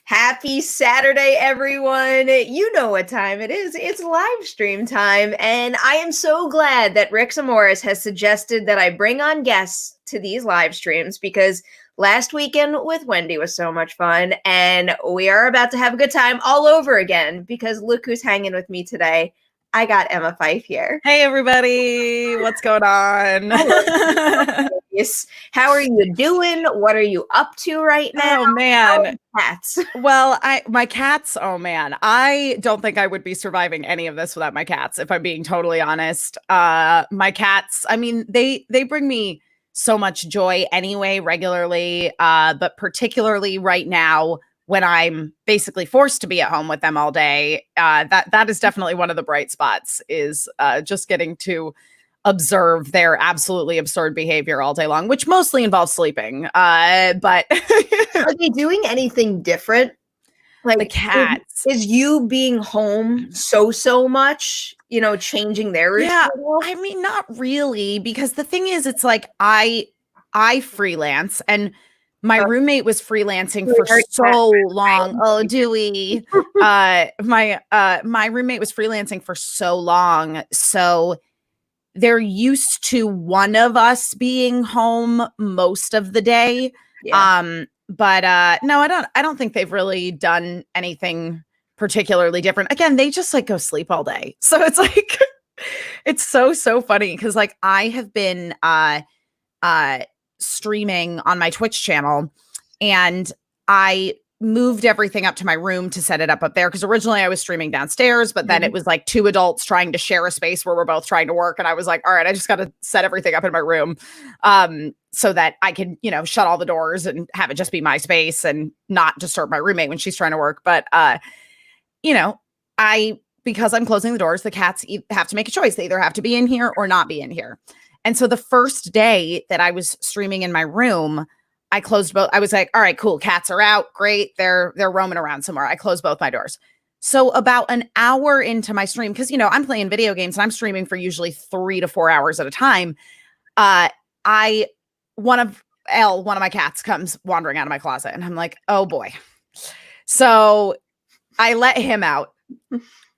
Happy Saturday, everyone. You know what time it is. It's live stream time. And I am so glad that Rick Zamoris has suggested that I bring on guests to these live streams because last weekend with Wendy was so much fun. And we are about to have a good time all over again because look who's hanging with me today. I got Emma Fyffe here. Hey, everybody. What's going on? How are you doing? What are you up to right now? Oh, man. Cats. Well, my cats, oh, man. I don't think I would be surviving any of this without my cats, if I'm being totally honest. My cats, I mean, they bring me so much joy anyway, regularly, but particularly right now, when I'm basically forced to be at home with them all day, that is definitely one of the bright spots, is just getting to observe their absolutely absurd behavior all day long, which mostly involves sleeping. But are they doing anything different? Like the cats. Is you being home so much, changing their routine? Yeah, I mean, not really, because the thing is, it's like I freelance, and my roommate was freelancing for so long. Oh, Dewey. My roommate was freelancing for so long. So they're used to one of us being home most of the day. Yeah. But no, I don't think they've really done anything particularly different. Again, they just like go sleep all day. So it's like it's so funny because like I have been streaming on my Twitch channel, and I moved everything up to my room to set it up there because originally I was streaming downstairs, but then it was like two adults trying to share a space where we're both trying to work, and I was like, all right, I just got to set everything up in my room so that I can, shut all the doors and have it just be my space and not disturb my roommate when she's trying to work. But because I'm closing the doors, the cats have to make a choice. They either have to be in here or not be in here. And so the first day that I was streaming in my room, I closed both. I was like, all right, cool. Cats are out. Great. They're roaming around somewhere. I closed both my doors. So about an hour into my stream, because, I'm playing video games and I'm streaming for usually 3 to 4 hours at a time. One of my cats comes wandering out of my closet, and I'm like, oh boy. So I let him out.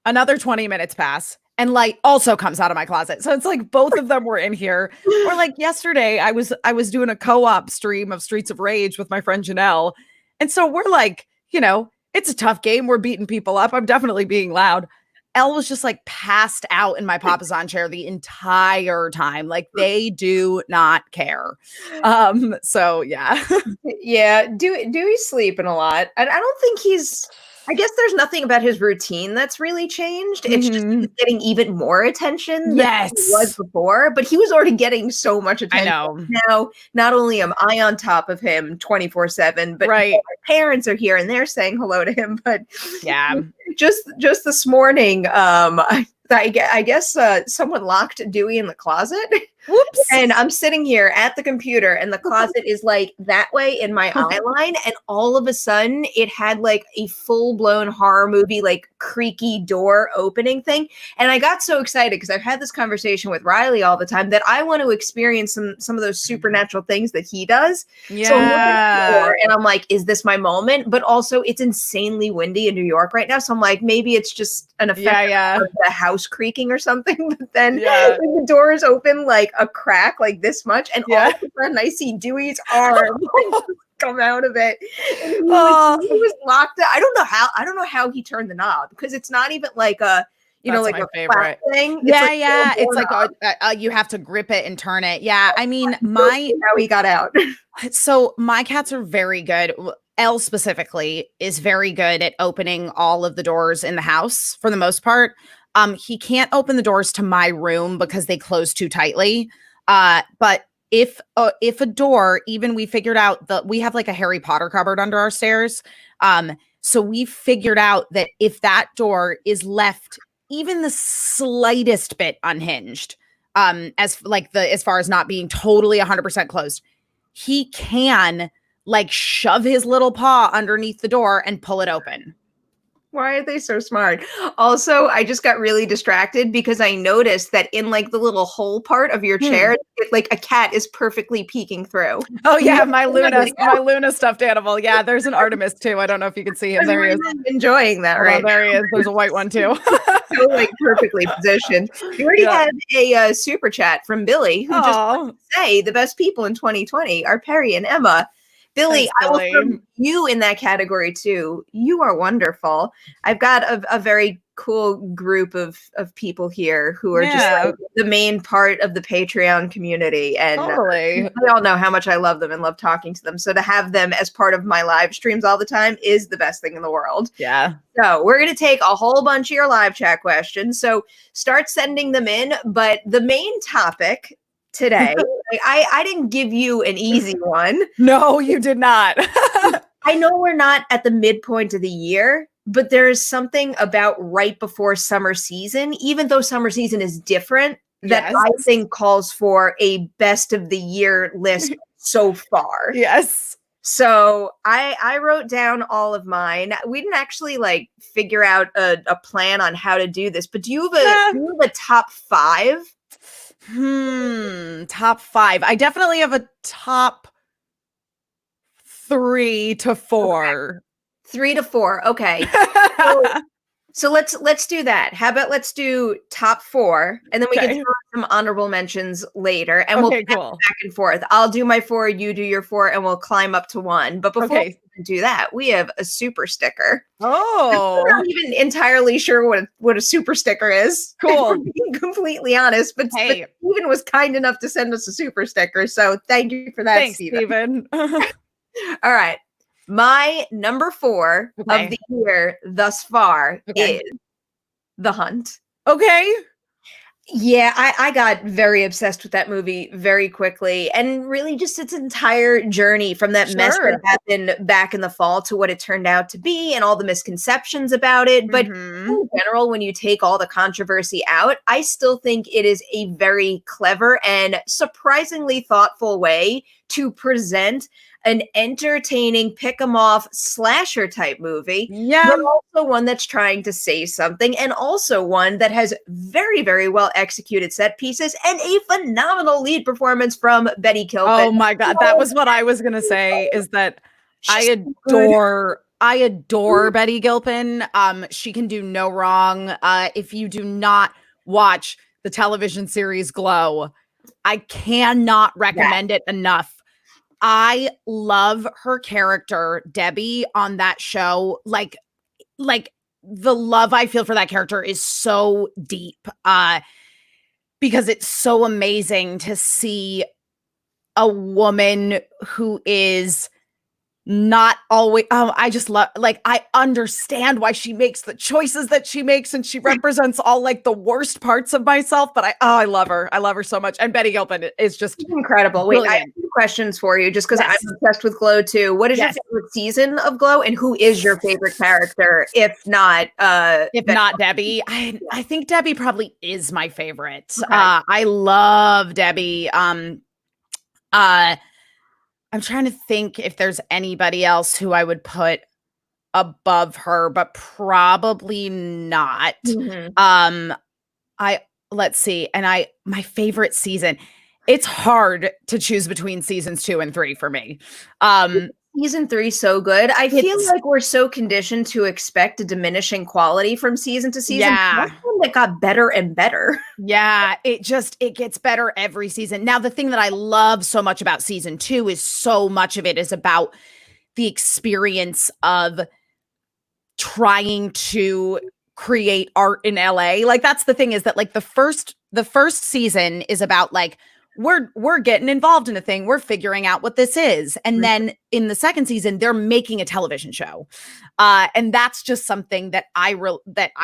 Another 20 minutes pass. And Light also comes out of my closet. So it's like both of them were in here. Or like yesterday, I was doing a co-op stream of Streets of Rage with my friend Janelle. And so we're like, it's a tough game. We're beating people up. I'm definitely being loud. Elle was just like passed out in my Papazon chair the entire time. Like they do not care. So yeah. Yeah. Dewey's sleeping a lot. I don't think I guess there's nothing about his routine that's really changed. It's just he's getting even more attention than he was before, but he was already getting so much attention. I know. Now, not only am I on top of him 24/7, but my parents are here and they're saying hello to him. But yeah, just this morning, I guess someone locked Dewey in the closet. Whoops. And I'm sitting here at the computer, and the closet is like that way in my eye line. And all of a sudden, it had like a full-blown horror movie, like creaky door opening thing. And I got so excited because I've had this conversation with Riley all the time that I want to experience some of those supernatural things that he does. Yeah. So I'm looking at the door, and I'm like, is this my moment? But also, it's insanely windy in New York right now. So I'm like, maybe it's just an effect of the house creaking or something. But then the doors open like a crack like this much, and all of a sudden I see Dewey's arm come out of it. And he was locked out. I don't know how he turned the knob, because it's not even like a like a favorite thing. It's like you have to grip it and turn it. Yeah, I mean, how he got out. So my cats are very good. Elle specifically is very good at opening all of the doors in the house for the most part. He can't open the doors to my room because they close too tightly. But if a door, even we figured out that we have like a Harry Potter cupboard under our stairs. So we figured out that if that door is left even the slightest bit unhinged, as far as not being totally 100% closed, he can like shove his little paw underneath the door and pull it open. Why are they so smart? Also, I just got really distracted because I noticed that in like the little hole part of your chair, like a cat is perfectly peeking through. Oh yeah, my Luna stuffed animal. Yeah, there's an Artemis too. I don't know if you can see him. There he is. Enjoying that, Hold right? on, there he is. There's a white one too. So like perfectly positioned. We already had a super chat from Billy who just wanted to say the best people in 2020 are Perri and Emma. Billy, I will throw you in that category too. You are wonderful. I've got a very cool group of people here who are just like the main part of the Patreon community. And we all know how much I love them and love talking to them. So to have them as part of my live streams all the time is the best thing in the world. Yeah. So we're going to take a whole bunch of your live chat questions. So start sending them in. But the main topic today, I didn't give you an easy one. No, you did not. I know we're not at the midpoint of the year, but there is something about right before summer season, even though summer season is different, that I think calls for a best of the year list so far. Yes. So I wrote down all of mine. We didn't actually like figure out a plan on how to do this, but do you have a top 5? Top 5. I definitely have a top 3 to 4. Okay. 3 to 4. Okay. So let's do that. How about let's do top 4, and then we can throw some honorable mentions later, and we'll back and forth. I'll do my 4, you do your 4, and we'll climb up to 1. But before we do that, we have a super sticker. Oh, I'm not even entirely sure what a super sticker is. Cool. Being completely honest, but Steven was kind enough to send us a super sticker, so thank you for that. Thanks, Steven. All right. My number 4 of the year thus far is The Hunt. Okay. Yeah, I got very obsessed with that movie very quickly, and really just its entire journey from that mess that happened back in the fall to what it turned out to be and all the misconceptions about it. But in general, when you take all the controversy out, I still think it is a very clever and surprisingly thoughtful way to present an entertaining pick-em-off slasher type movie, but also one that's trying to say something, and also one that has very, very well executed set pieces and a phenomenal lead performance from Betty Gilpin. Oh my God, that was what I was gonna say. Is that I adore Betty Gilpin. She can do no wrong. If you do not watch the television series Glow, I cannot recommend it enough. I love her character, Debbie, on that show. Like the love I feel for that character is so deep, because it's so amazing to see a woman who is not always, I just love, like, I understand why she makes the choices that she makes, and she represents all like the worst parts of myself, but I love her. I love her so much. And Betty Gilpin is just incredible. Brilliant. Wait, I have 2 questions for you, just because I'm obsessed with Glow too. What is your favorite season of Glow, and who is your favorite character, if not Debbie? I think Debbie probably is my favorite. I love Debbie. I'm trying to think if there's anybody else who I would put above her, but probably not. Let's see. And my favorite season, it's hard to choose between seasons 2 and 3 for me. Season 3 so good. I feel like we're so conditioned to expect a diminishing quality from season to season. That's one that got better and better. Yeah, it gets better every season. Now, the thing that I love so much about season 2 is so much of it is about the experience of trying to create art in LA. Like, that's the thing, is that like the first season is about like, we're getting involved in a thing. We're figuring out what this is. And then in the second season, they're making a television show. And that's just something that I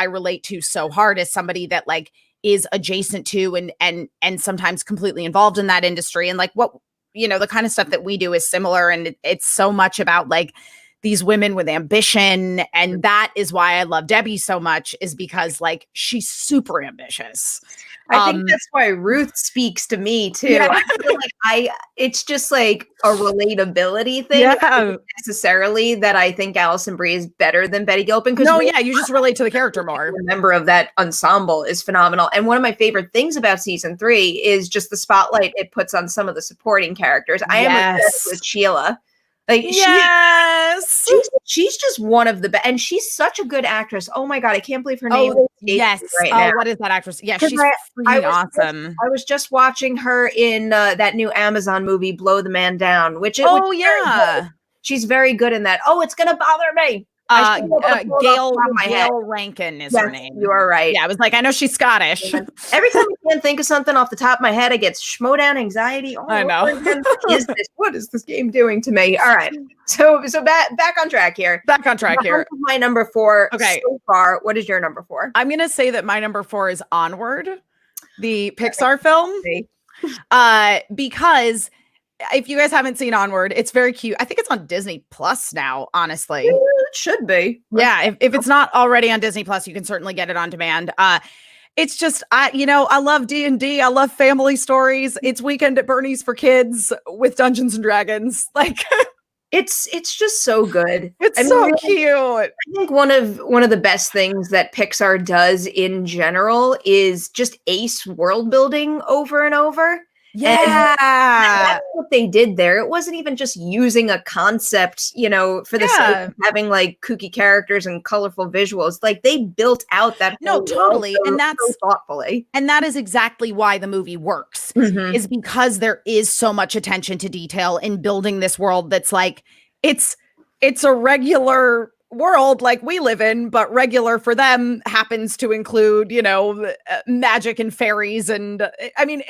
relate to so hard as somebody that like is adjacent to and sometimes completely involved in that industry. And like what, the kind of stuff that we do is similar. And it's so much about like these women with ambition. And that is why I love Debbie so much, is because like she's super ambitious. I think that's why Ruth speaks to me too. Yeah. I feel like it's just like a relatability thing. Yeah. Necessarily that I think Alison Brie is better than Betty Gilpin. No, yeah, you just relate to the character more. A member of that ensemble is phenomenal. And one of my favorite things about season 3 is just the spotlight it puts on some of the supporting characters. I am obsessed with Sheila. Like yes, she's just one of the best, and she's such a good actress. Oh my god, I can't believe her name. Yes, right now. What is that actress? Yeah, she's freaking awesome. I was just watching her in that new Amazon movie, Blow the Man Down, which she's very good in that. Oh, it's gonna bother me. Gail Rankin is her name. You are right. Yeah, I was like, I know she's Scottish. Every time I can't think of something off the top of my head, I get schmodown anxiety. Oh, I know. What is this game doing to me? All right. So back on track here. Back on track here. My number 4 okay. so far. What is your number 4? I'm gonna say that my number 4 is Onward, the Pixar film. Because if you guys haven't seen Onward, it's very cute. I think it's on Disney Plus now, honestly. It should be. Yeah, if it's not already on Disney Plus, you can certainly get it on demand. It's just, I love D&D. I love family stories. It's Weekend at Bernie's for kids with Dungeons and Dragons. Like, it's just so good. It's so cute. I think one of the best things that Pixar does in general is just ace world building over and over. Yeah, that's what they did there. It wasn't even just using a concept, for the sake of having like kooky characters and colorful visuals. Like they built out that totally, and that's so thoughtfully. And that is exactly why the movie works, is because there is so much attention to detail in building this world that's like it's a regular world like we live in, but regular for them happens to include, magic and fairies. And I mean,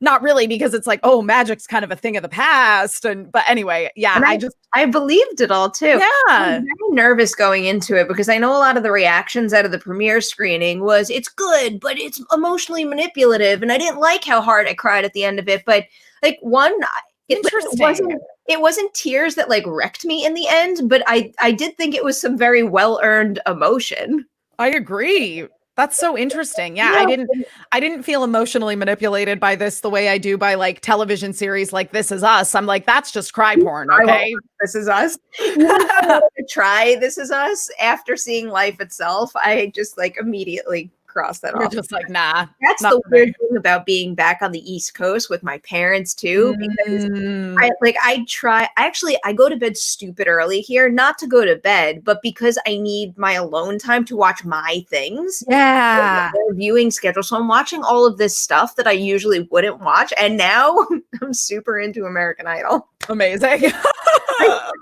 not really, because it's like, oh, magic's kind of a thing of the past. But anyway, yeah, and I believed it all too. Yeah. I was very nervous going into it because I know a lot of the reactions out of the premiere screening was it's good, but it's emotionally manipulative. And I didn't like how hard I cried at the end of it. But like it wasn't tears that like wrecked me in the end, but I did think it was some very well-earned emotion. I agree. That's so interesting. Yeah, I didn't feel emotionally manipulated by this the way I do by like television series like This Is Us. I'm like, that's just cry porn, okay? This Is Us. Try This Is Us after seeing Life Itself. I just like immediately cross that You're off. Just like, nah. That's the weird thing about being back on the East Coast with my parents too, because I go to bed stupid early here, not to go to bed, but because I need my alone time to watch my things. Yeah. Viewing schedule. So I'm watching all of this stuff that I usually wouldn't watch. And now I'm super into American Idol. Amazing.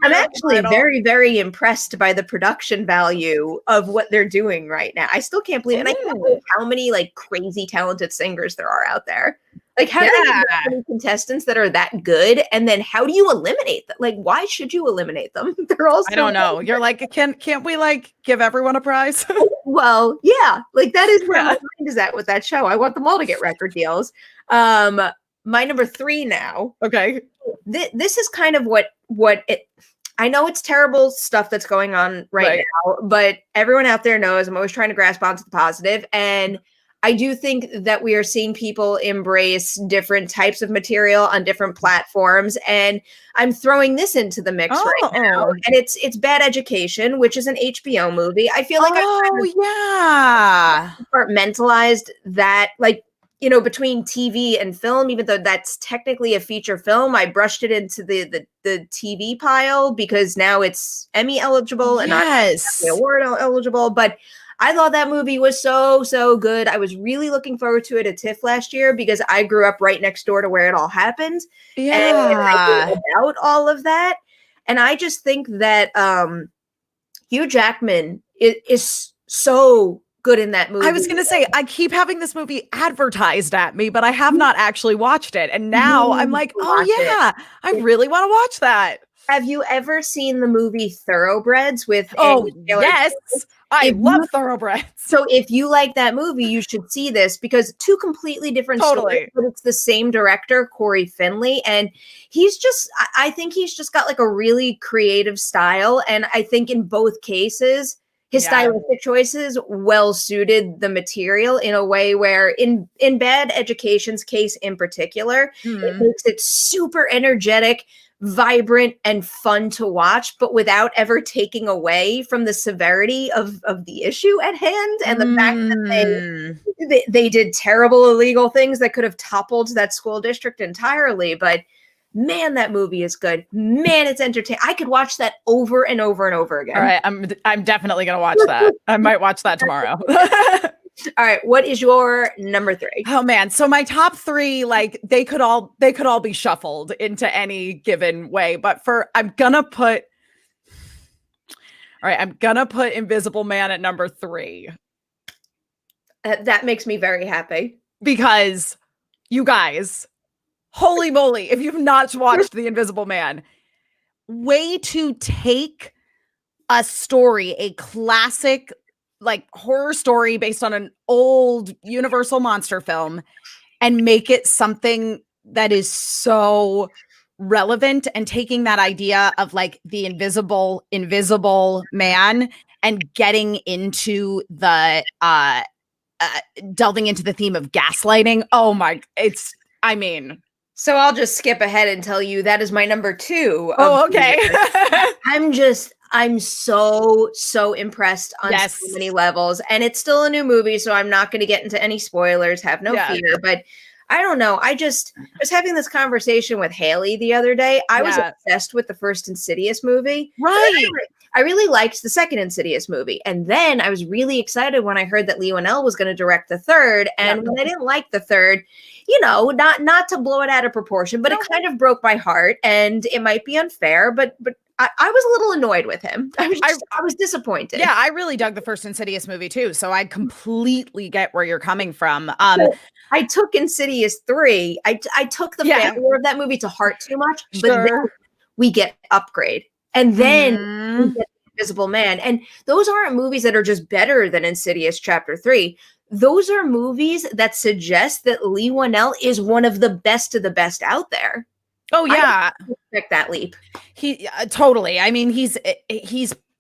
I'm actually very, very impressed by the production value of what they're doing right now. I still can't believe it. And I can't believe how many like crazy talented singers there are out there. Like how do you get so many contestants that are that good? And then how do you eliminate them? Like, why should you eliminate them? They're all I don't know. You're like, can't we like give everyone a prize? Well, yeah, like that is where my mind is at with that show. I want them all to get record deals. My number 3 now. Okay. This is kind of what it. I know it's terrible stuff that's going on right now, but everyone out there knows I'm always trying to grasp onto the positive. And I do think that we are seeing people embrace different types of material on different platforms. And I'm throwing this into the mix right now. And it's Bad Education, which is an HBO movie. I feel like I compartmentalized that, like, between TV and film, even though that's technically a feature film, I brushed it into the TV pile because now it's Emmy eligible and not award eligible. But I thought that movie was so, so good. I was really looking forward to it at TIFF last year because I grew up right next door to where it all happened. Yeah. And I knew about all of that. And I just think that Hugh Jackman is so good in that movie. I was going to say, I keep having this movie advertised at me, but I have not actually watched it. And now I'm like, I really want to watch that. Have you ever seen the movie Thoroughbreds with Oh, Taylor? yes. I love Thoroughbreds. So if you like that movie, you should see this, because two completely different stories, but it's the same director, Corey Finley, and he's just, I think he's just got like a really creative style, and I think in both cases, his stylistic choices well suited the material in a way where in Bad Education's case in particular, it makes it super energetic, vibrant, and fun to watch, but without ever taking away from the severity of the issue at hand, and the fact that they did terrible illegal things that could have toppled that school district entirely. But man, that movie is good. Man, it's entertaining. I could watch that over and over and over again. All right, I'm definitely gonna watch that. I might watch that tomorrow. All right, what is your number 3? Oh man, so my top 3, like they could all be shuffled into any given way, but I'm gonna put Invisible Man at number 3. That makes me very happy, because you guys, holy moly, if you've not watched The Invisible Man, way to take a story, a classic like horror story based on an old Universal monster film, and make it something that is so relevant, and taking that idea of like the invisible man and getting into the delving into the theme of gaslighting. Oh my, so I'll just skip ahead and tell you that is my number 2. Oh, okay. I'm so impressed on so many levels, and it's still a new movie, so I'm not going to get into any spoilers. Have no fear, but I don't know. I was having this conversation with Haley the other day. I was obsessed with the first Insidious movie. Right. I really liked the second Insidious movie. And then I was really excited when I heard that Lee Whannell was going to direct the third. And when I didn't like the third, not to blow it out of proportion, but it kind of broke my heart, and it might be unfair, but I was a little annoyed with him. I was disappointed. Yeah, I really dug the first Insidious movie too, so I completely get where you're coming from. I took Insidious 3. I took the failure of that movie to heart too much, but then we get Upgrade, and then we get Invisible Man, and those aren't movies that are just better than Insidious Chapter 3. Those are movies that suggest that Lee Whannell is one of the best out there. Oh yeah, I expect that leap. He totally. I mean, he's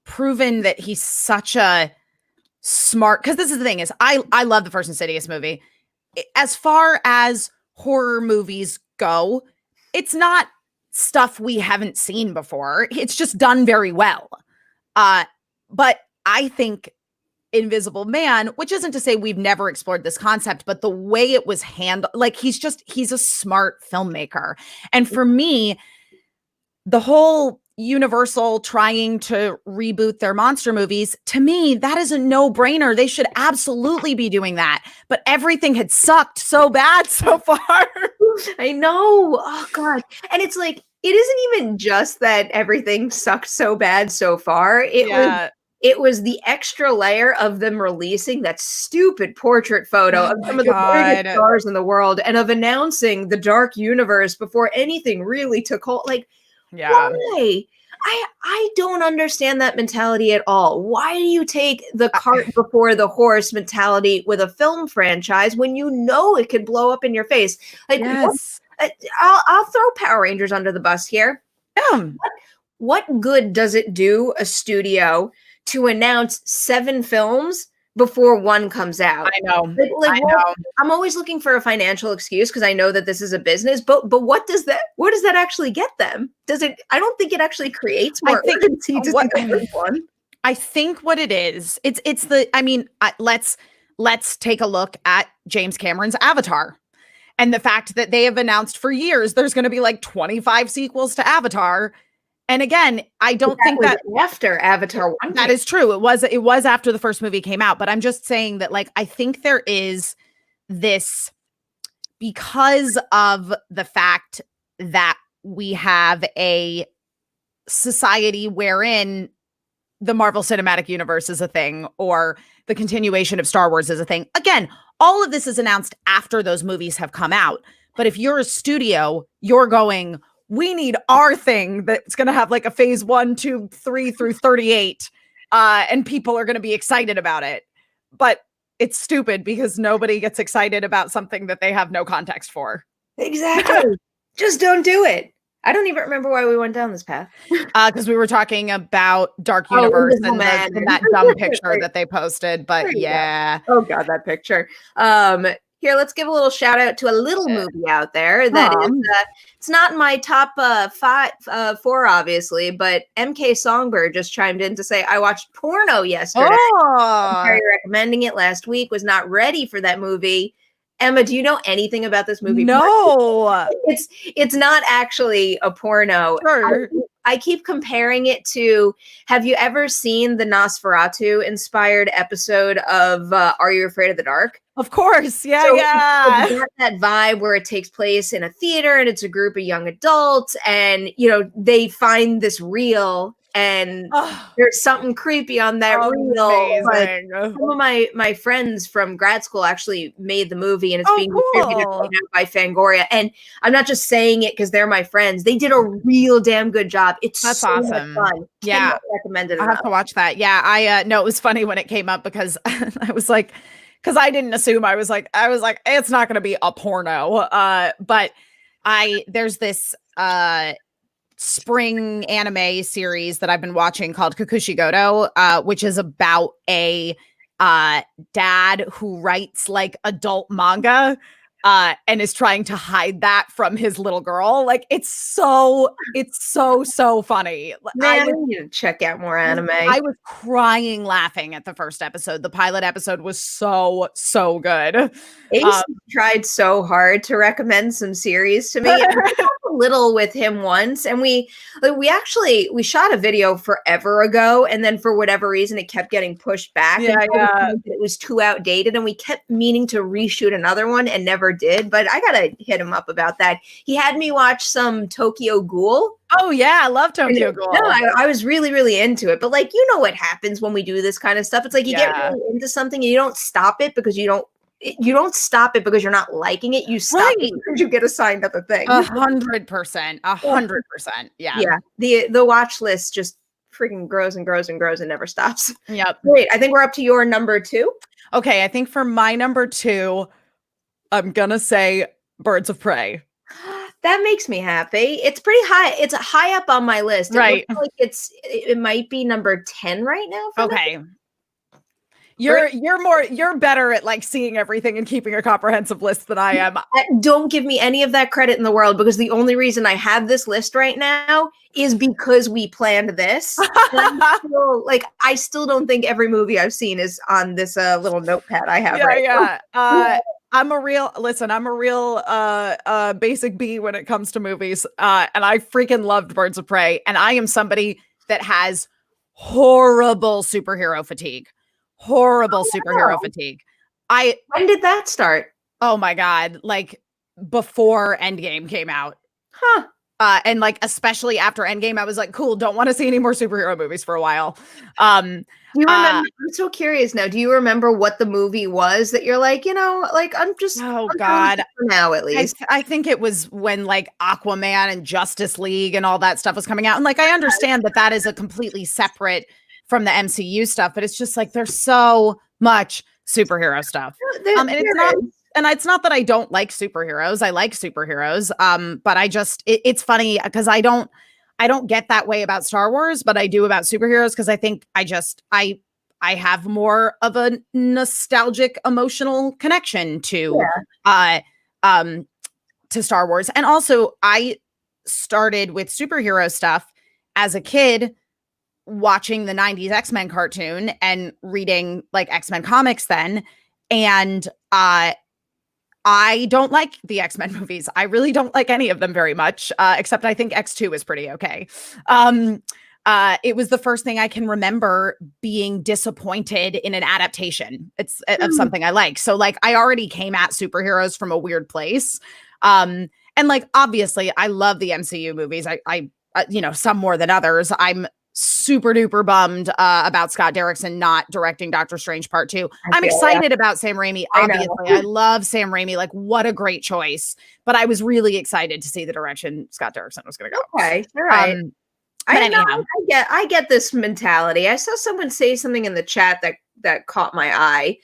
proven that he's such a smart. Because this is the thing: is I love the first Insidious movie. As far as horror movies go, it's not stuff we haven't seen before. It's just done very well. But I think Invisible Man, which isn't to say we've never explored this concept, but the way it was handled, like he's a smart filmmaker. And for me, the whole Universal trying to reboot their monster movies, to me, that is a no-brainer. They should absolutely be doing that. But everything had sucked so bad so far. I know. Oh God. And it's like, it isn't even just that everything sucked so bad so far. It was the extra layer of them releasing that stupid portrait photo of some of the biggest stars in the world, and of announcing the Dark Universe before anything really took hold. Like, why? I don't understand that mentality at all. Why do you take the cart before the horse mentality with a film franchise when you know it could blow up in your face? Like, I'll throw Power Rangers under the bus here. What good does it do a studio to announce 7 films before one comes out? I know. I know. I'm always looking for a financial excuse because I know that this is a business, but what does that actually get them? I don't think it actually creates more urgency to see the first one. I think what it is, let's take a look at James Cameron's Avatar. And the fact that they have announced for years there's going to be like 25 sequels to Avatar. And again, I don't think that after Avatar 1. That is true. It was after the first movie came out, but I'm just saying that, like, I think there is this, because of the fact that we have a society wherein the Marvel Cinematic Universe is a thing, or the continuation of Star Wars is a thing. Again, all of this is announced after those movies have come out. But if you're a studio, you're going, we need our thing that's going to have like a phase 1, 2, 3 through 38. And people are going to be excited about it. But it's stupid because nobody gets excited about something that they have no context for. Exactly. Just don't do it. I don't even remember why we went down this path. Because we were talking about Dark Universe and that dumb picture that they posted. But yeah. Oh God, that picture. Here, let's give a little shout out to a little movie out there that is, it's not in my top 4, obviously, but MK Songbird just chimed in to say, I watched Porno yesterday. I'm very recommending it last week, was not ready for that movie. Emma, do you know anything about this movie? No. It's not actually a porno. Sure. I keep comparing it to, have you ever seen the Nosferatu inspired episode of Are You Afraid of the Dark? Of course. Yeah, so yeah. It's got that vibe where it takes place in a theater and it's a group of young adults and, you know, they find this reel and there's something creepy on that reel. But some of my friends from grad school actually made the movie and it's being distributed right now by Fangoria. And I'm not just saying it because they're my friends. They did a real damn good job. It's so awesome. Much fun. Yeah. Recommend it. I have to watch that. Yeah. I know it was funny when it came up because I was like, because I didn't assume I was like, it's not going to be a porno. But there's this spring anime series that I've been watching called Kakushigoto, which is about a dad who writes like adult manga and is trying to hide that from his little girl. Like it's so funny. Man, I need to check out more anime. I was crying laughing at the first episode. The pilot episode was so good. Ace tried so hard to recommend some series to me. A little with him once, and we shot a video forever ago, and then for whatever reason it kept getting pushed back. It was too outdated, and we kept meaning to reshoot another one and never did. But I gotta hit him up about that. He had me watch some Tokyo Ghoul. Oh yeah, I love Tokyo Ghoul. No, I was really into it. But like, you know what happens when we do this kind of stuff? It's like you get really into something and you don't stop it because you don't stop it because you're not liking it. You stop it because you get assigned other things. 100%. 100%. Yeah. Yeah. The watch list just freaking grows and grows and grows and never stops. Yep. Great. I think we're up to your number 2. Okay. I think for my number 2, I'm going to say Birds of Prey. That makes me happy. It's pretty high. It's high up on my list. Right. Like it might be number 10 right now. Okay. You're better at like seeing everything and keeping a comprehensive list than I am. Don't give me any of that credit in the world because the only reason I have this list right now is because we planned this. I still don't think every movie I've seen is on this little notepad I have now. I'm a real basic B when it comes to movies. And I freaking loved Birds of Prey. And I am somebody that has horrible superhero fatigue. Fatigue. When did that start? Oh my God. Like before Endgame came out. Huh. And like, especially after Endgame, I was like, cool, don't want to see any more superhero movies for a while. Do you remember, I'm so curious now. Do you remember what the movie was that you're like, you know, like, I'm God. For now, at least. I think it was when like Aquaman and Justice League and all that stuff was coming out. And like, I understand that is a completely separate from the MCU stuff, but it's just like, there's so much superhero stuff. And it's not that I don't like superheroes. I like superheroes. But it's funny because I don't get that way about Star Wars, but I do about superheroes because I think I have more of a nostalgic emotional connection to Star Wars. And also I started with superhero stuff as a kid watching the 90s X-Men cartoon and reading like X-Men comics then. And I don't like the X-Men movies. I really don't like any of them very much, except I think X2 is pretty okay. It was the first thing I can remember being disappointed in an adaptation. It's of something I like. So like I already came at superheroes from a weird place. And like, obviously I love the MCU movies. I some more than others. I'm super duper bummed about Scott Derrickson not directing Doctor Strange Part 2. I'm excited about Sam Raimi. Obviously, I love Sam Raimi. Like, what a great choice. But I was really excited to see the direction Scott Derrickson was going to go. Okay, all right. I get this mentality. I saw someone say something in the chat that caught my eye.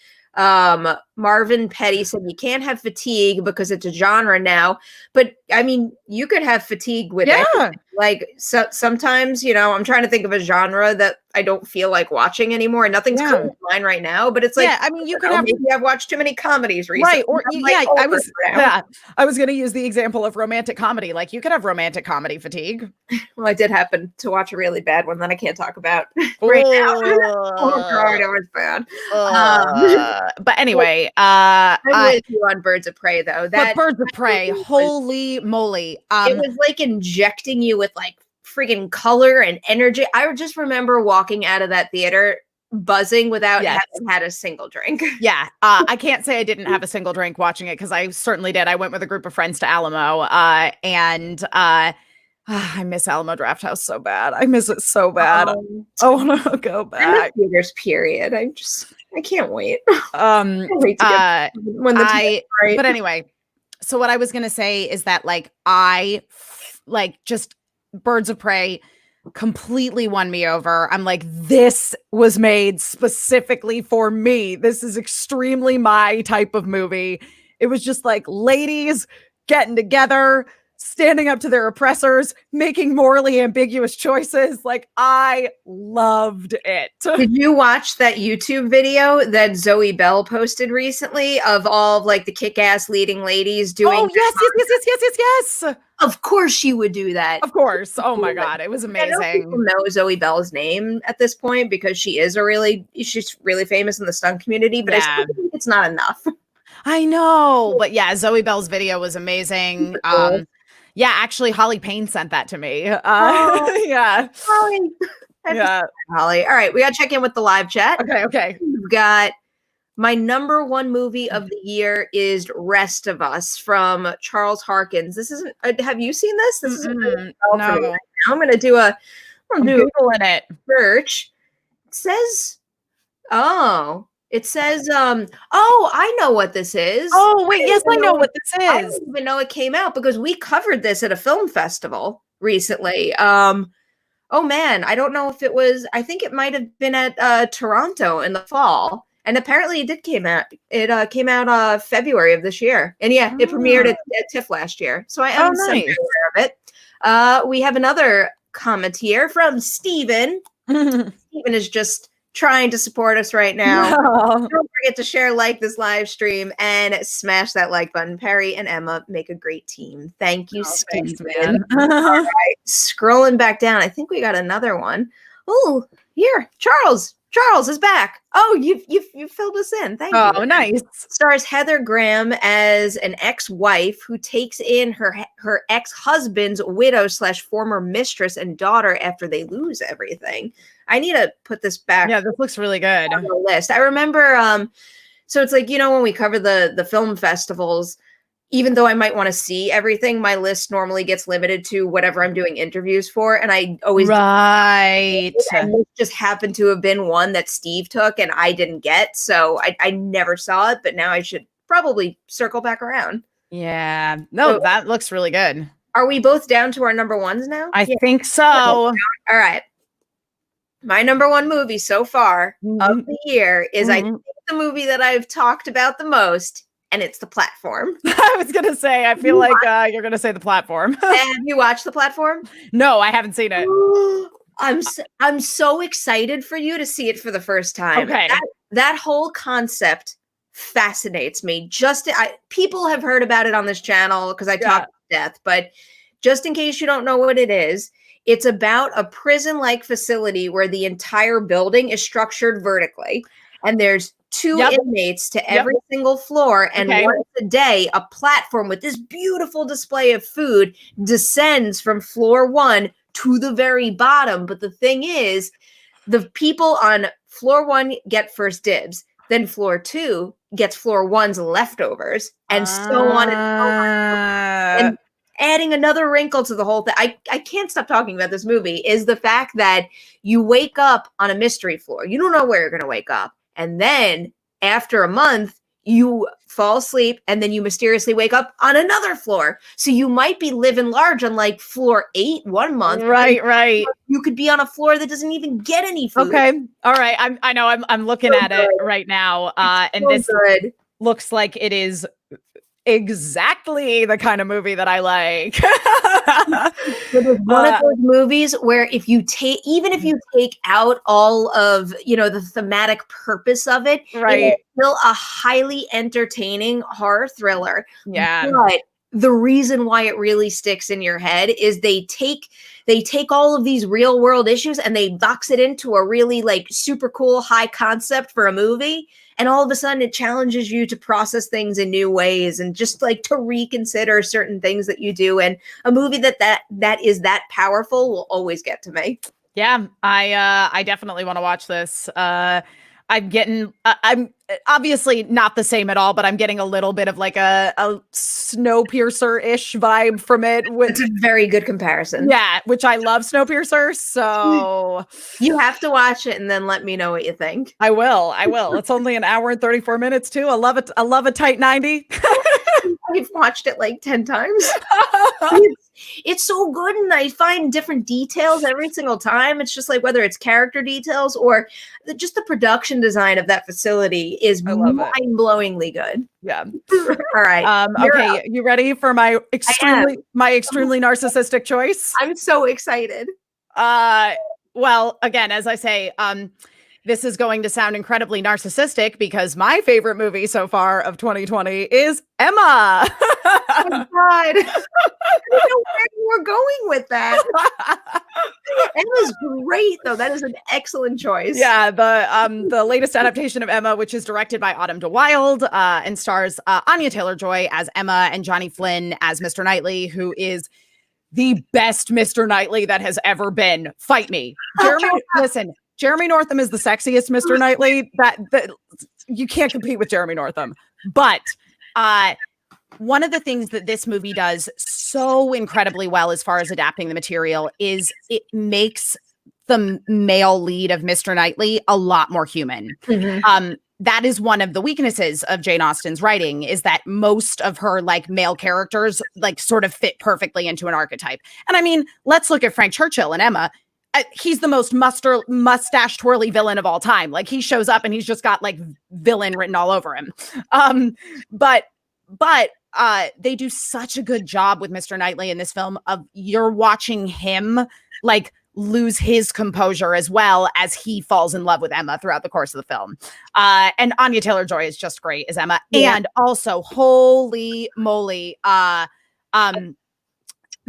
Marvin Petty said you can't have fatigue because it's a genre now, but I mean you could have fatigue with it. Like sometimes, you know, I'm trying to think of a genre that I don't feel like watching anymore. Nothing's coming to mind right now, but it's like, I mean, you could have, maybe I've watched too many comedies recently. Right. Or I was going to use the example of romantic comedy. Like, you could have romantic comedy fatigue. Well, I did happen to watch a really bad one that I can't talk about right now. Oh God, it was bad. But anyway, I'm with you on Birds of Prey though. But Birds of Prey, holy moly. It was like injecting you with like freaking color and energy. I just remember walking out of that theater buzzing without having had a single drink. Yeah. I can't say I didn't have a single drink watching it, because I certainly did. I went with a group of friends to Alamo, and I miss Alamo Drafthouse so bad. I miss it so bad. I want to go back. Theaters, period. I can't wait. But anyway, so what I was gonna say is that just Birds of Prey completely won me over. I'm like, this was made specifically for me. This is extremely my type of movie. It was just like ladies getting together, standing up to their oppressors, making morally ambiguous choices. Like, I loved it. Did you watch that YouTube video that Zoe Bell posted recently of all of like the kick-ass leading ladies doing? Oh, yes. Of course she would do that. Of course. Oh my God. It was amazing. I know people know Zoe Bell's name at this point because she's really famous in the stunt community, but I still think it's not enough. I know. But yeah, Zoe Bell's video was amazing. Yeah, actually, Holly Payne sent that to me. Yeah. Holly. Holly. All right, we got to check in with the live chat. Okay. We've got my number one movie of the year is Rest of Us from Charles Harkins. This isn't. Have you seen this? This isn't. No. I'm going to do a. I'm Googling it. Search. It says. It says, I know what this is. Oh, wait, yes, I know what this is. I didn't even know it came out because we covered this at a film festival recently. Oh man, I don't know if it was, I think it might have been at Toronto in the fall. And apparently it came out. It came out February of this year. And yeah, it premiered at TIFF last year. So I am aware of it. We have another comment here from Steven. Steven is just trying to support us right now. Don't forget to share, like this live stream, and smash that like button. Perri and Emma make a great team. Thank you, Steven. All right, scrolling back down. I think we got another one. Oh, here, Charles. Charles is back. Oh, you filled us in. Thank you. Oh, nice. Stars Heather Graham as an ex-wife who takes in her ex-husband's widow / former mistress and daughter after they lose everything. I need to put this back. Yeah, this looks really good on the list. I remember. So it's like, you know, when we cover the film festivals, even though I might want to see everything, my list normally gets limited to whatever I'm doing interviews for. And I always and this just happened to have been one that Steve took and I didn't get. So I never saw it, but now I should probably circle back around. Yeah. No, so, that looks really good. Are we both down to our number ones now? I think so. All right. My number one movie so far of the year is I think the movie that I've talked about the most. And it's The Platform. I was going to say, I feel like you're going to say The Platform. Have you watched The Platform? No, I haven't seen it. I'm so excited for you to see it for the first time. Okay. That whole concept fascinates me. People have heard about it on this channel because I talk to death, but just in case you don't know what it is, it's about a prison-like facility where the entire building is structured vertically. And there's 2 inmates to every single floor, and once a day, a platform with this beautiful display of food descends from floor 1 to the very bottom. But the thing is, the people on floor 1 get first dibs, then floor 2 gets floor 1's leftovers, and so on and so on. adding another wrinkle to the whole thing. I can't stop talking about this movie is the fact that you wake up on a mystery floor. You don't know where you're going to wake up. And then after a month, you fall asleep and then you mysteriously wake up on another floor. So you might be living large on like floor 8 1 month. Right. You could be on a floor that doesn't even get any food. Okay. All right. I'm looking at it right now. And so this good. Looks like it is exactly the kind of movie that I like. It is one of those movies where if you take out all of, the thematic purpose of it, right, it is still a highly entertaining horror thriller. Yeah. But the reason why it really sticks in your head is they take all of these real world issues and they box it into a really like super cool high concept for a movie. And all of a sudden it challenges you to process things in new ways and just like to reconsider certain things that you do. And a movie that is that powerful will always get to me. Yeah, I definitely want to watch this. I'm obviously not the same at all, but I'm getting a little bit of like a Snowpiercer-ish vibe from it. It's a very good comparison. Yeah, which I love Snowpiercer, so you have to watch it and then let me know what you think. I will. It's only an hour and 34 minutes too. I love it. I love a tight 90. I've watched it like 10 times. It's so good, and I find different details every single time. It's just like whether it's character details or just the production design of that facility is mind-blowingly good. Yeah. All right. Okay, you ready for my extremely narcissistic choice? I'm so excited. Well, again, as I say, this is going to sound incredibly narcissistic because my favorite movie so far of 2020 is Emma. Oh my God. I don't know where you were going with that. Emma's great, though. That is an excellent choice. Yeah, the latest adaptation of Emma, which is directed by Autumn de Wilde and stars Anya Taylor-Joy as Emma and Johnny Flynn as Mr. Knightley, who is the best Mr. Knightley that has ever been. Fight me. Jeremy Northam is the sexiest Mr. Knightley. That you can't compete with Jeremy Northam. But one of the things that this movie does so incredibly well as far as adapting the material is it makes the male lead of Mr. Knightley a lot more human. Mm-hmm. That is one of the weaknesses of Jane Austen's writing, is that most of her like male characters like sort of fit perfectly into an archetype. And I mean, let's look at Frank Churchill and Emma. He's the most mustache twirly villain of all time. Like he shows up and he's just got like villain written all over him. But they do such a good job with Mr. Knightley in this film of you're watching him like lose his composure as well as he falls in love with Emma throughout the course of the film. And Anya Taylor-Joy is just great as Emma. Yeah. And also, holy moly,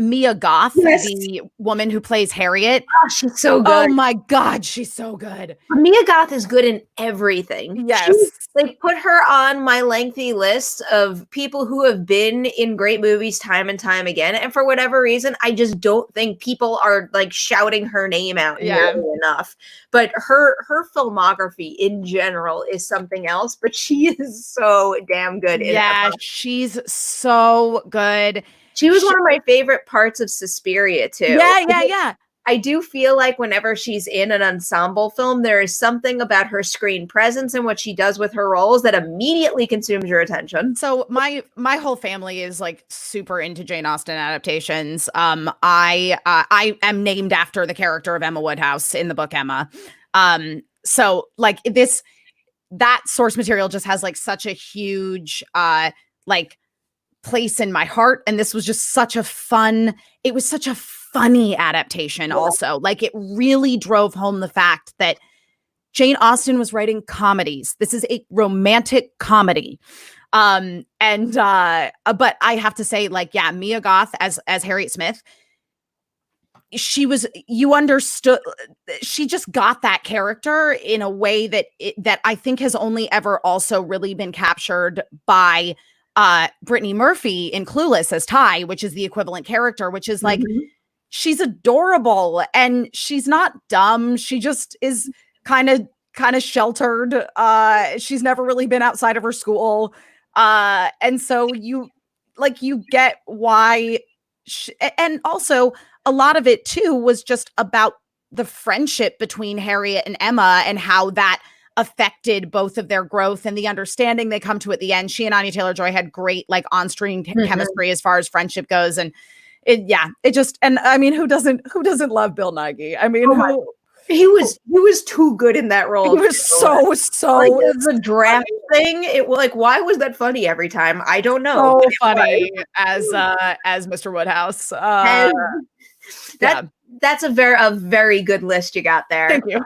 Mia Goth, yes, the woman who plays Harriet. Oh, she's so good. Oh my God, she's so good. Mia Goth is good in everything. Yes. Like put her on my lengthy list of people who have been in great movies time and time again. And for whatever reason, I just don't think people are like shouting her name out enough. But her filmography in general is something else, but she is so damn good. Yeah, she's so good. She was one of my favorite parts of Suspiria, too. Yeah. I do feel like whenever she's in an ensemble film, there is something about her screen presence and what she does with her roles that immediately consumes your attention. So my whole family is like super into Jane Austen adaptations. I am named after the character of Emma Woodhouse in the book Emma. So like that source material just has like such a huge like place in my heart, and this was just such a funny adaptation. Also, like it really drove home the fact that Jane Austen was writing comedies. This is a romantic comedy. But I have to say, like, yeah, Mia Goth as Harriet Smith, she just got that character in a way that I think has only ever also really been captured by Brittany Murphy in Clueless as Ty, which is the equivalent character, which is like, she's adorable and she's not dumb. She just is kind of sheltered. She's never really been outside of her school. And so you get why and also a lot of it too was just about the friendship between Harriet and Emma and how that affected both of their growth and the understanding they come to at the end. She and Anya Taylor-Joy had great like on-screen chemistry as far as friendship goes. And it just, and I mean, who doesn't love Bill Nighy? I mean, he was too good in that role. He was so like the draft thing. It was like, why was that funny every time? I don't know. So funny as Mr. Woodhouse. That's a very good list you got there. Thank you.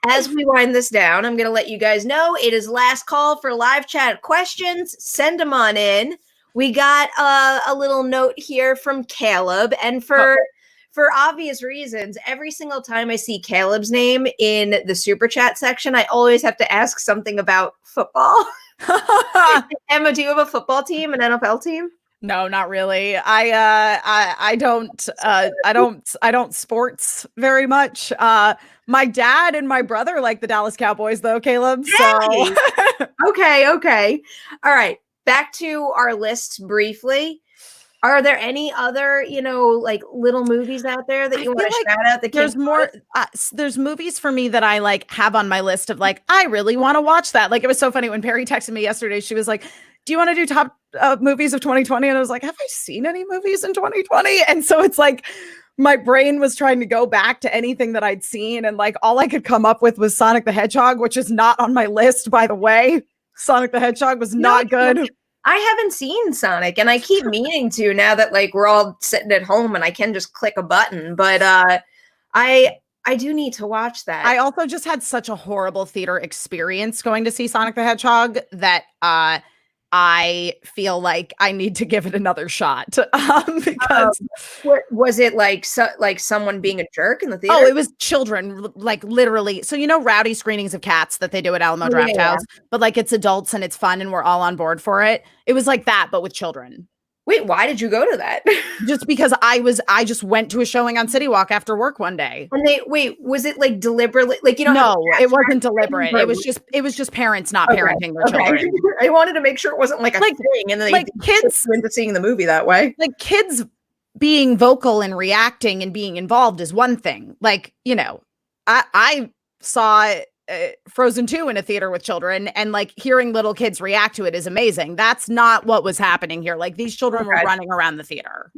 As we wind this down, I'm going to let you guys know it is last call for live chat questions. Send them on in. We got a little note here from Caleb, and for obvious reasons, every single time I see Caleb's name in the super chat section, I always have to ask something about football. Emma, do you have a football team, an NFL team? No, not really. I don't sports very much. My dad and my brother like the Dallas Cowboys though, Caleb. So okay. All right. Back to our lists briefly. Are there any other, like little movies out there that you want to shout out? There's more. There's movies for me that I like have on my list of like, I really want to watch that. Like, it was so funny when Perri texted me yesterday. She was like, do you want to do top movies of 2020? And I was like, have I seen any movies in 2020? And so it's like, my brain was trying to go back to anything that I'd seen. And like, all I could come up with was Sonic the Hedgehog, which is not on my list, by the way. Sonic the Hedgehog was not good. I haven't seen Sonic, and I keep meaning to now that like we're all sitting at home and I can just click a button. But I do need to watch that. I also just had such a horrible theater experience going to see Sonic the Hedgehog that I feel like I need to give it another shot because was it like someone being a jerk in the theater? Oh, it was children, like literally. So rowdy screenings of Cats that they do at Alamo Draft House, but like it's adults and it's fun and we're all on board for it. It was like that, but with children. Wait, why did you go to that? Just because I just went to a showing on City Walk after work one day. And was it like deliberately? Like, no, it wasn't deliberate. It was just parents not parenting their children. I wanted to make sure it wasn't like a thing, and then kids into seeing the movie that way. Like kids being vocal and reacting and being involved is one thing. Like, I saw Frozen 2 in a theater with children, and like hearing little kids react to it is amazing. That's not what was happening here. Like these children were running around the theater.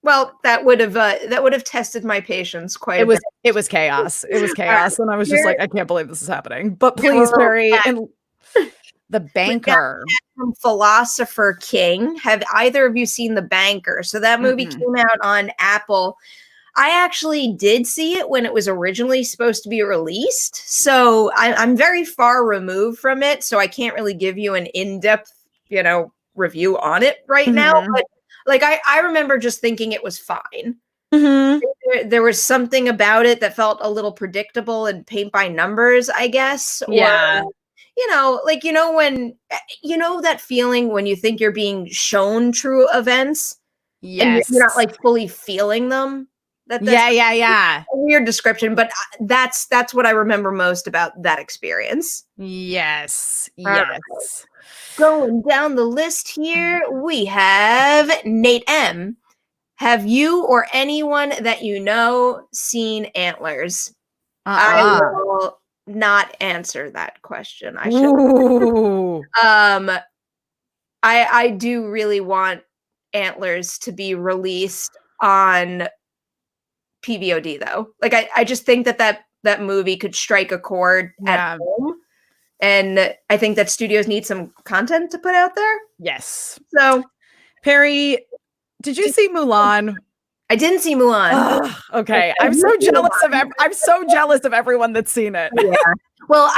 Well, that would have tested my patience quite a bit. It was chaos. It was chaos. And I was just like, I can't believe this is happening. But please, Perri, and The Banker. From Philosopher King. Have either of you seen The Banker? So that movie came out on Apple. I actually did see it when it was originally supposed to be released. So I'm very far removed from it. So I can't really give you an in-depth, review on it right now. But like, I remember just thinking it was fine. There was something about it that felt a little predictable and paint by numbers, I guess. Yeah. Or, when, that feeling when you think you're being shown true events. Yes. And you're not like fully feeling them. That's a weird description, but that's what I remember most about that experience. Yes. Going down the list here, we have Nate M. Have you or anyone that you know seen Antlers? I will not answer that question. I should. I do really want Antlers to be released on PVOD though. Like I just think that movie could strike a chord at home. And I think that studios need some content to put out there. Yes. So, Perri, did you see Mulan? I didn't see Mulan. Okay. I'm so jealous of everyone that's seen it. Yeah. Well,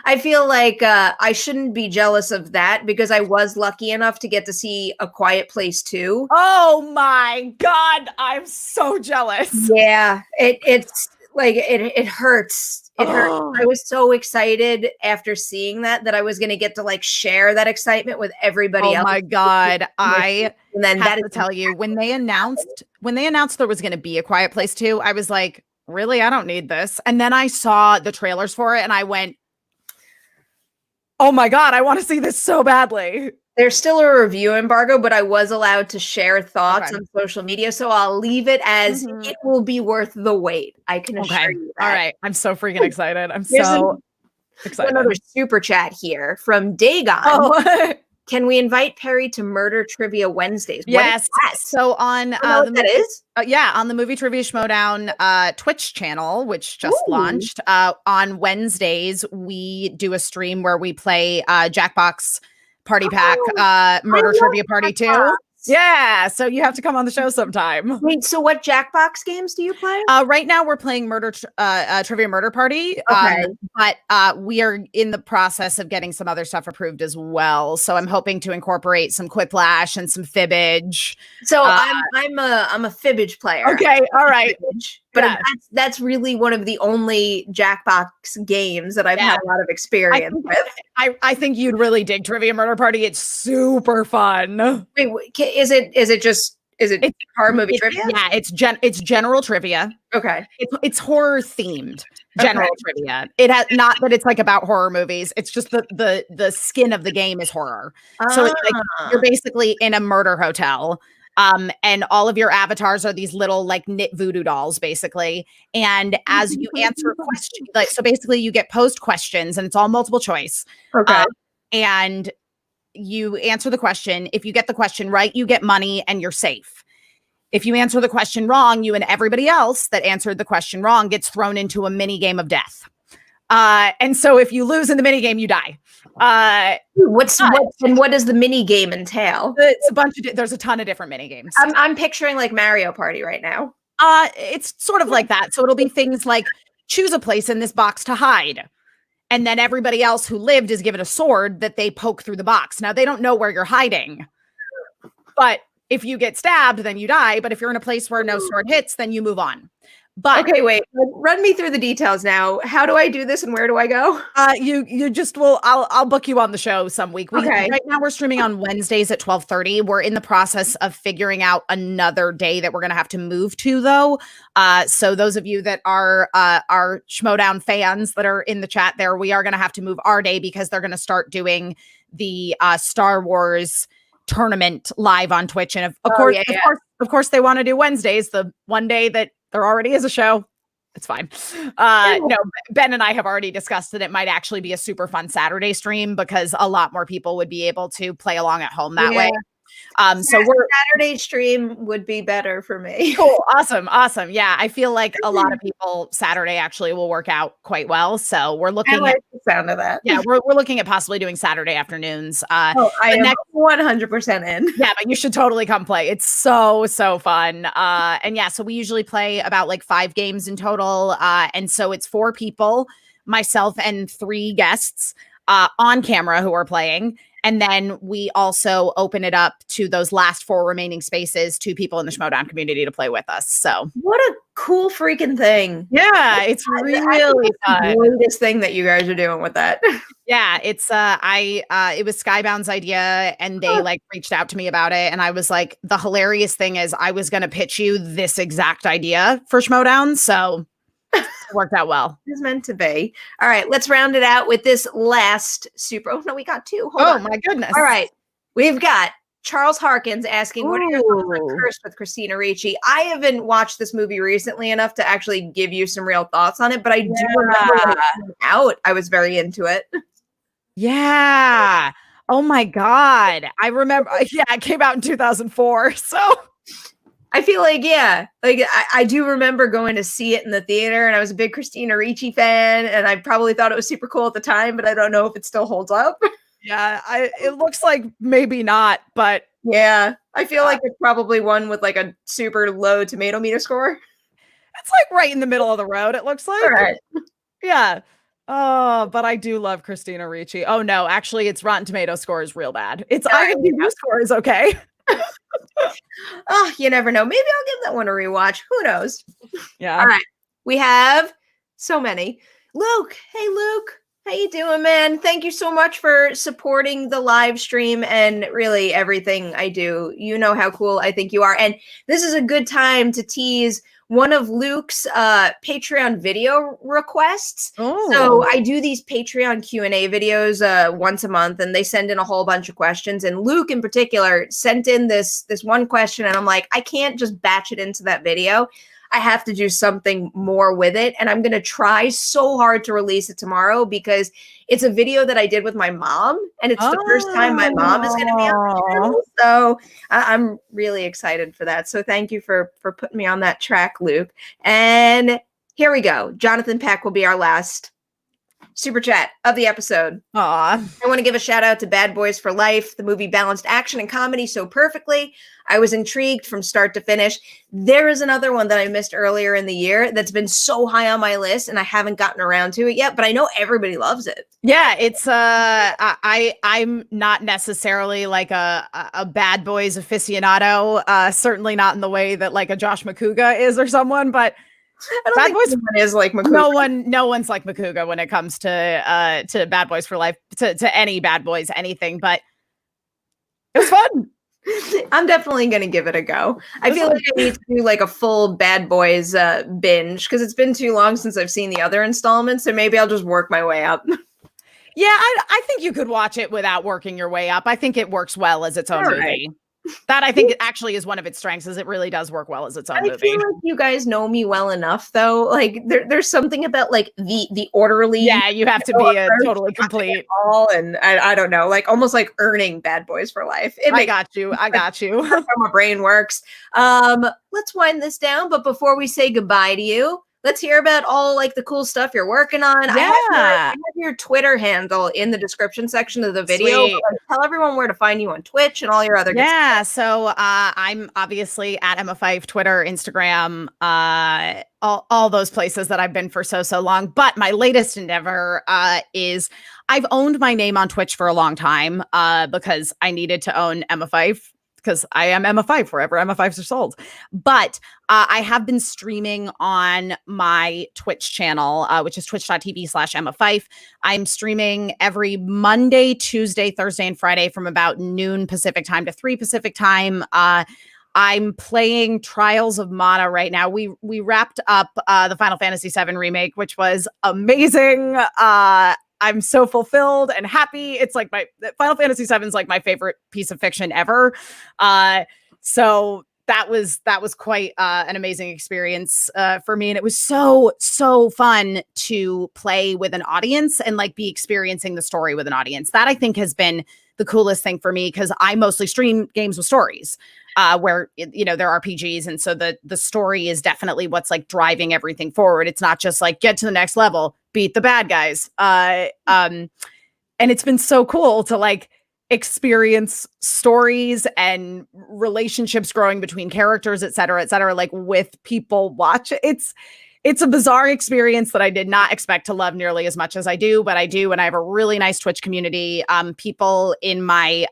I feel like I shouldn't be jealous of that because I was lucky enough to get to see A Quiet Place 2. Oh my God. I'm so jealous. Yeah. It's like, it hurts. It hurts. I was so excited after seeing that I was going to get to like share that excitement with everybody else. Oh my God. I then have to tell you, when they announced there was going to be A Quiet Place 2, I was like, really? I don't need this. And then I saw the trailers for it and I went, oh my God, I want to see this so badly. There's still a review embargo, but I was allowed to share thoughts on social media, so I'll leave it as it will be worth the wait. I can assure you that. All right. I'm so freaking excited. I'm so excited. Another super chat here from Dagon. Oh. Can we invite Perri to Murder Trivia Wednesdays? Yes. So on that is? On the Movie Trivia Schmodown Twitch channel, which just launched on Wednesdays, we do a stream where we play Jackbox Party Pack Murder Trivia Party 2. Yeah, so you have to come on the show sometime. Wait, so what Jackbox games do you play? Right now we're playing Trivia Murder Party. But we are in the process of getting some other stuff approved as well. So I'm hoping to incorporate some Quiplash and some Fibbage. So I'm a Fibbage player. Okay, all right. But that's really one of the only Jackbox games that I've had a lot of experience with. I think you'd really dig Trivia Murder Party. It's super fun. Wait, is it horror movie trivia? Yeah, it's general trivia. Okay. It's horror themed general trivia. It has not that it's like about horror movies. It's just the skin of the game is horror. So it's like you're basically in a murder hotel. And all of your avatars are these little like knit voodoo dolls, basically. And as you answer questions, like so basically you get posed questions and it's all multiple choice. Okay. And you answer the question. If you get the question right, you get money and you're safe. If you answer the question wrong, you and everybody else that answered the question wrong gets thrown into a mini game of death. And so if you lose in the mini game, you die. What does the mini game entail? It's a bunch of there's a ton of different mini games. I'm picturing like Mario Party right now. It's sort of like that. So it'll be things like choose a place in this box to hide. And then everybody else who lived is given a sword that they poke through the box. Now they don't know where you're hiding, but if you get stabbed, then you die. But if you're in a place where no sword hits, then you move on. But okay, wait, run me through the details now. How do I do this and where do I go? You just will, I'll book you on the show some week. Okay. Right now we're streaming on Wednesdays at 12:30. We're in the process of figuring out another day that we're going to have to move to though. So those of you that are Schmodown fans that are in the chat there, we are going to have to move our day because they're going to start doing the Star Wars tournament live on Twitch. And of course they want to do Wednesdays, the one day that there already is a show. It's fine. No, Ben and I have already discussed that it might actually be a super fun Saturday stream because a lot more people would be able to play along at home that way. So Saturday stream would be better for me. Cool. Awesome. Yeah. I feel like a lot of people Saturday actually will work out quite well. So we're looking at the sound of that. Yeah. We're looking at possibly doing Saturday afternoons. I am 100% in. Yeah, but you should totally come play. It's so fun. And yeah, so we usually play about like 5 games in total. And so it's 4 people, myself and 3 guests on camera who are playing. And then we also open it up to those last 4 remaining spaces to people in the Schmodown community to play with us. So what a cool freaking thing. Yeah, it's really fun. The greatest thing that you guys are doing with that. Yeah, it's it was Skybound's idea and they like reached out to me about it. And I was like, the hilarious thing is I was gonna pitch you this exact idea for Schmodown. So it worked out well. It's meant to be. All right, let's round it out with this last super. Oh no, we got 2. Hold on. My goodness. All right, we've got Charles Harkins asking, "What are your thoughts on Cursed with Christina Ricci?" I haven't watched this movie recently enough to actually give you some real thoughts on it, but I do remember when it came out, I was very into it. Yeah. Oh my God. I remember. Yeah, it came out in 2004. So. I feel like, I do remember going to see it in the theater, and I was a big Christina Ricci fan, and I probably thought it was super cool at the time, but I don't know if it still holds up. Yeah, it looks like maybe not, but yeah, I feel like it's probably one with like a super low tomato meter score. It's like right in the middle of the road, it looks like. All right. Yeah. Oh, but I do love Christina Ricci. Oh no, actually its Rotten Tomato score is real bad. Its IMDb score is okay. Oh, you never know. Maybe I'll give that one a rewatch. Who knows? Yeah. All right. We have so many. Luke. Hey, Luke. How you doing, man? Thank you so much for supporting the live stream and really everything I do. You know how cool I think you are. And this is a good time to tease one of Luke's Patreon video requests. Oh. So I do these Patreon Q&A videos once a month, and they send in a whole bunch of questions. And Luke in particular sent in this one question, and I'm like, I can't just batch it into that video. I have to do something more with it. And I'm going to try so hard to release it tomorrow because it's a video that I did with my mom. And it's the first time my mom is going to be on the channel. So I'm really excited for that. So thank you for putting me on that track, Luke. And here we go. Jonathan Peck will be our last super chat of the episode. Aw. I want to give a shout out to Bad Boys for Life. The movie balanced action and comedy so perfectly. I was intrigued from start to finish. There is another one that I missed earlier in the year that's been so high on my list, and I haven't gotten around to it yet, but I know everybody loves it. Yeah, it's I'm not necessarily like a Bad Boys aficionado, certainly not in the way that like a Josh McCouga is or someone, but I don't think anyone is like McCouga. No one's like McCouga when it comes to Bad Boys for Life, to any Bad Boys, anything, but it was fun. I'm definitely going to give it a go. I feel like I need to do like a full Bad Boys binge because it's been too long since I've seen the other installments. So maybe I'll just work my way up. Yeah, I think you could watch it without working your way up. I think it works well as its own movie. That I think it actually is one of its strengths, is it really does work well as its own movie. I feel like you guys know me well enough, though. Like there's something about like the orderly. Yeah, you have to be a totally complete. And I don't know, like almost like earning Bad Boys for Life. I got you. That's how my brain works. Let's wind this down. But before we say goodbye to you, let's hear about all like the cool stuff you're working on. Yeah. I have your Twitter handle in the description section of the video. Tell everyone where to find you on Twitch and all your other good stuff. So I'm obviously at Emma Fyffe, Twitter, Instagram, all those places that I've been for so long. But my latest endeavor is I've owned my name on Twitch for a long time because I needed to own Emma Fyffe, because I am Emma Fyffe wherever Emma Fyffes are sold. But I have been streaming on my Twitch channel, which is twitch.tv/Emma Fyffe. I'm streaming every Monday, Tuesday, Thursday, and Friday from about noon Pacific time to 3 Pacific time. I'm playing Trials of Mana right now. We wrapped up the Final Fantasy VII remake, which was amazing. I'm so fulfilled and happy. It's like Final Fantasy VII is like my favorite piece of fiction ever. So that was quite an amazing experience for me. And it was so fun to play with an audience and like be experiencing the story with an audience. That I think has been the coolest thing for me, because I mostly stream games with stories where, you know, they're RPGs. And so the story is definitely what's like driving everything forward. It's not just like get to the next level, beat the bad guys. And it's been so cool to like experience stories and relationships growing between characters, et cetera, like with people watch. It's a bizarre experience that I did not expect to love nearly as much as I do, but I do. And I have a really nice Twitch community. People in my,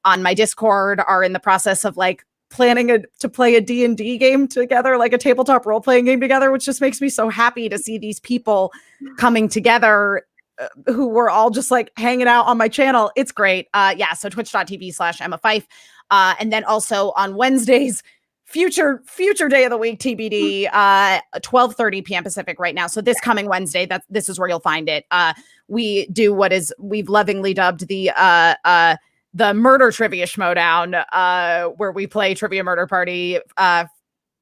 on my Discord are in the process of like planning to play a D&D game together, like a tabletop role-playing game together, which just makes me so happy to see these people coming together who were all just like hanging out on my channel. It's great. So twitch.tv/Emma Fyffe. And then also on Wednesdays, future day of the week, TBD, 12:30 p.m. Pacific right now. So this coming Wednesday, this is where you'll find it. We do what we've lovingly dubbed the murder trivia schmodown, where we play Trivia Murder Party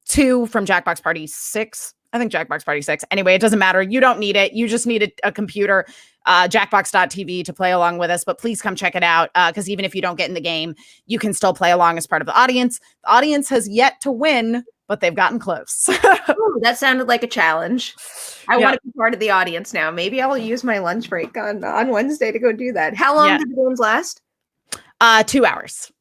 2 from Jackbox Party 6. I think Jackbox Party 6. Anyway, it doesn't matter. You don't need it. You just need a computer, jackbox.tv to play along with us. But please come check it out, because even if you don't get in the game, you can still play along as part of the audience. The audience has yet to win, but they've gotten close. Ooh, that sounded like a challenge. I want to be part of the audience now. Maybe I'll use my lunch break on Wednesday to go do that. How long do the games last? 2 hours.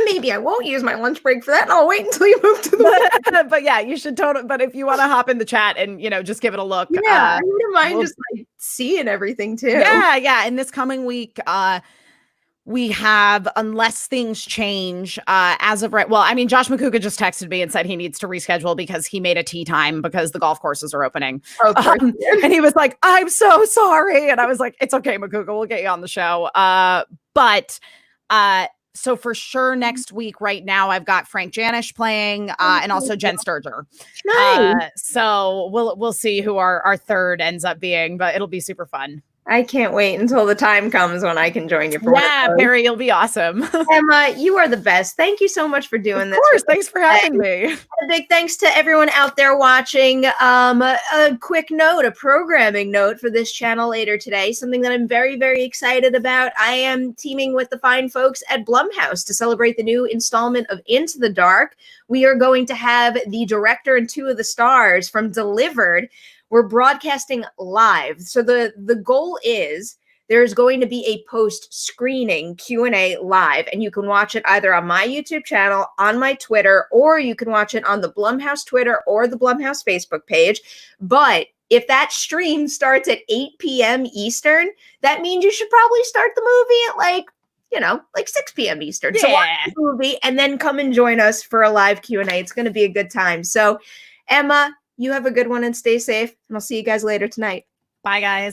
Maybe I won't use my lunch break for that, and I'll wait until you move to the but yeah, you should totally. But if you want to hop in the chat and, you know, just give it a look. I wouldn't mind just like seeing everything too. Yeah. And this coming week, we have, unless things change, as of right. Well, I mean, Josh McCouga just texted me and said he needs to reschedule because he made a tea time because the golf courses are opening. And he was like, "I'm so sorry," and I was like, "It's okay, McCouga, we'll get you on the show." But So for sure next week, right now, I've got Frank Janish playing, and also Jen Sturger. Nice. So we'll see who our third ends up being, but it'll be super fun. I can't wait until the time comes when I can join you for Perri, you'll be awesome. Emma, you are the best. Thank you so much for doing this. Of course, thanks for having me. A big thanks to everyone out there watching. A quick note, a programming note for this channel later today, something that I'm very, very excited about. I am teaming with the fine folks at Blumhouse to celebrate the new installment of Into the Dark. We are going to have the director and two of the stars from Delivered. We're broadcasting live. So the goal is there's going to be a post-screening Q&A live, and you can watch it either on my YouTube channel, on my Twitter, or you can watch it on the Blumhouse Twitter or the Blumhouse Facebook page. But if that stream starts at 8 p.m. Eastern, that means you should probably start the movie at like 6 p.m. Eastern. Yeah. So watch the movie and then come and join us for a live Q&A. It's going to be a good time. So, Emma, you have a good one and stay safe, and I'll see you guys later tonight. Bye, guys.